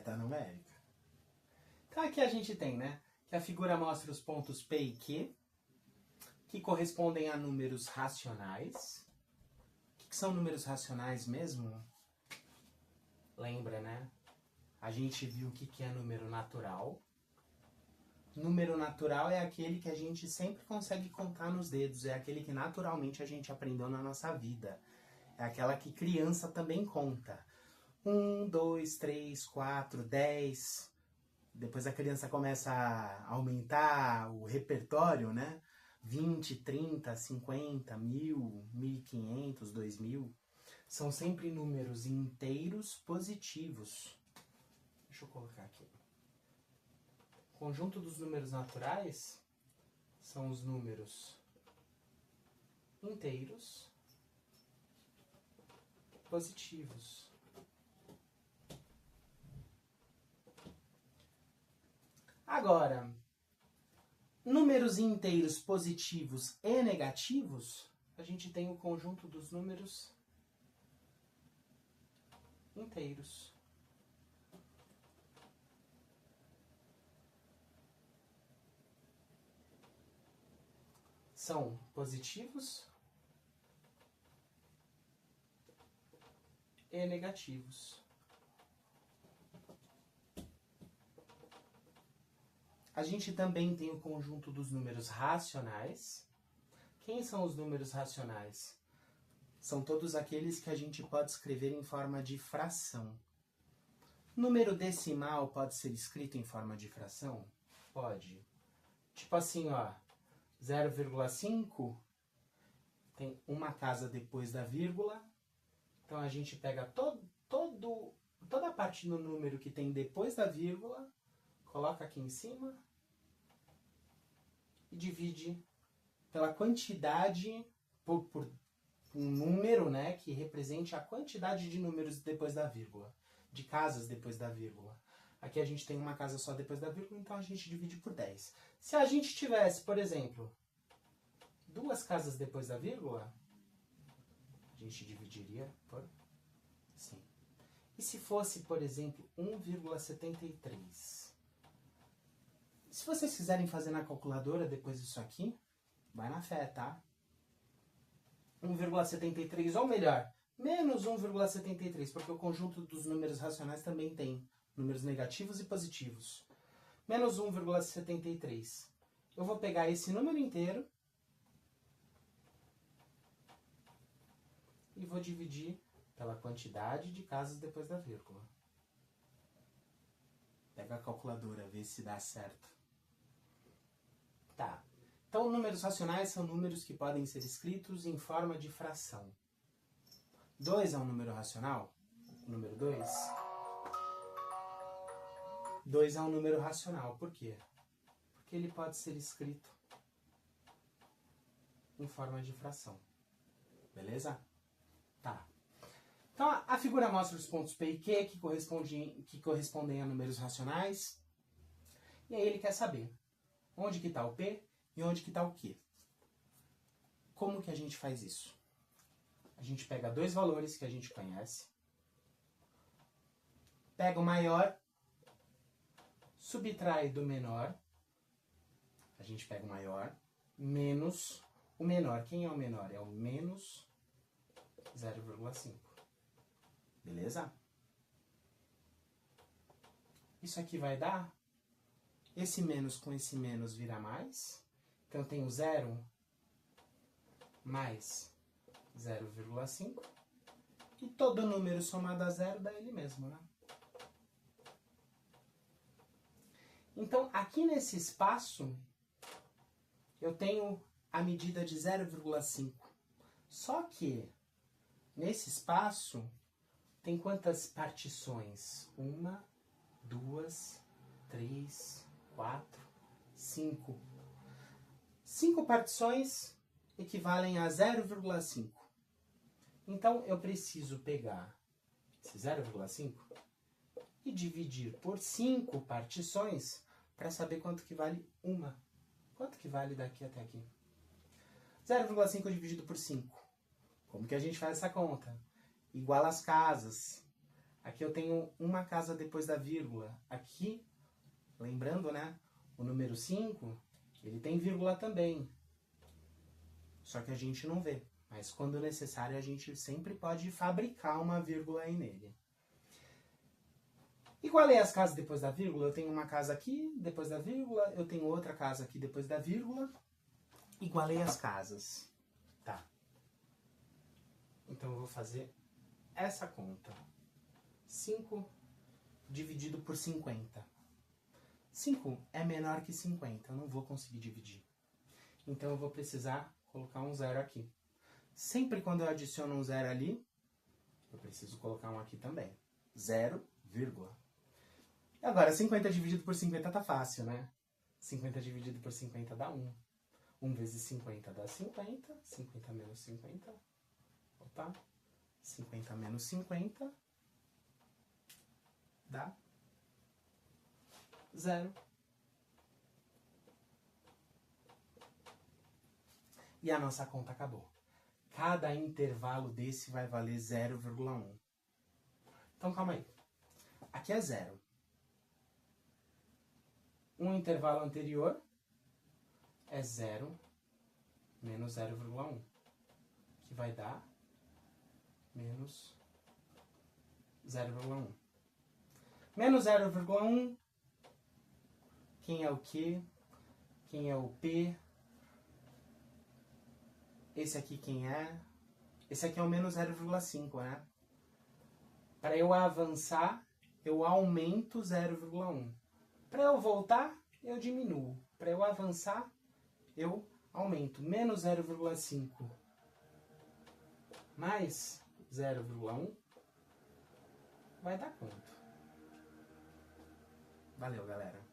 correta numérica. Então aqui a gente tem, né, que a figura mostra os pontos P e Q, que correspondem a números racionais. O que são números racionais mesmo? Lembra, né? A gente viu o que é número natural. Número natural é aquele que a gente sempre consegue contar nos dedos, é aquele que naturalmente a gente aprendeu na nossa vida. É aquela que criança também conta. 1, 2, 3, 4, 10. Depois a criança começa a aumentar o repertório, né? 20, 30, 50, 1000, 1500, 2000. São sempre números inteiros positivos. Deixa eu colocar aqui. O conjunto dos números naturais são os números inteiros positivos. Agora, números inteiros positivos e negativos, a gente tem o conjunto dos números inteiros. São positivos e negativos. A gente também tem o conjunto dos números racionais. Quem são os números racionais? São todos aqueles que a gente pode escrever em forma de fração. Número decimal pode ser escrito em forma de fração? Pode. Tipo assim, ó, 0,5 tem uma casa depois da vírgula. Então a gente pega toda a parte do número que tem depois da vírgula, coloca aqui em cima e divide pela quantidade, por um número, né, que represente a quantidade de números depois da vírgula, de casas depois da vírgula. Aqui a gente tem uma casa só depois da vírgula, então a gente divide por 10. Se a gente tivesse, por exemplo, 2 casas depois da vírgula, a gente dividiria por 5. E se fosse, por exemplo, 1,73? Se vocês quiserem fazer na calculadora depois disso aqui, vai na fé, tá? 1,73, ou melhor, menos 1,73, porque o conjunto dos números racionais também tem números negativos e positivos. Menos 1,73. Eu vou pegar esse número inteiro e vou dividir pela quantidade de casas depois da vírgula. Pega a calculadora, vê se dá certo. Tá. Então, números racionais são números que podem ser escritos em forma de fração. 2 é um número racional? Número 2? 2 é um número racional. Por quê? Porque ele pode ser escrito em forma de fração. Beleza? Tá. Então, a figura mostra os pontos P e Q que correspondem a números racionais. E aí ele quer saber onde que está o P e onde que está o Q. Como que a gente faz isso? A gente pega 2 valores que a gente conhece, pega o maior, subtrai do menor, a gente pega o maior, menos o menor. Quem é o menor? É o menos 0,5. Beleza? Isso aqui vai dar, esse menos com esse menos vira mais, então eu tenho 0 mais 0,5, e todo número somado a 0 dá ele mesmo, né? Então, aqui nesse espaço, eu tenho a medida de 0,5. Só que, nesse espaço, tem quantas partições? 1, 2, 3, 4, 5. 5 partições equivalem a 0,5. Então, eu preciso pegar esse 0,5 e dividir por 5 partições para saber quanto que vale uma. Quanto que vale daqui até aqui? 0,5 dividido por 5. Como que a gente faz essa conta? Igual as casas. Aqui eu tenho uma casa depois da vírgula. Aqui, lembrando, né? O número 5, ele tem vírgula também. Só que a gente não vê. Mas quando necessário, a gente sempre pode fabricar uma vírgula aí nele. Igualei as casas depois da vírgula. Eu tenho uma casa aqui depois da vírgula. Eu tenho outra casa aqui depois da vírgula. Igualei as casas. Tá. Então eu vou fazer essa conta. 5 dividido por 50. 5 é menor que 50. Eu não vou conseguir dividir. Então eu vou precisar colocar um zero aqui. Sempre quando eu adiciono um zero ali, eu preciso colocar um aqui também. 0, vírgula. Agora, 50 dividido por 50 tá fácil, né? 50 dividido por 50 dá 1. 1 vezes 50 dá 50. 50 menos 50. Opa. 50 menos 50 dá 0. E a nossa conta acabou. Cada intervalo desse vai valer 0,1. Então, calma aí. Aqui é 0. Um intervalo anterior é 0 menos 0,1, que vai dar menos 0,1. Menos 0,1, quem é o Q? Quem é o P? Esse aqui quem é? Esse aqui é o menos 0,5, né? Para eu avançar, eu aumento 0,1. Para eu voltar, eu diminuo. Para eu avançar, eu aumento. Menos 0,5 mais 0,1 vai dar quanto? Valeu, galera.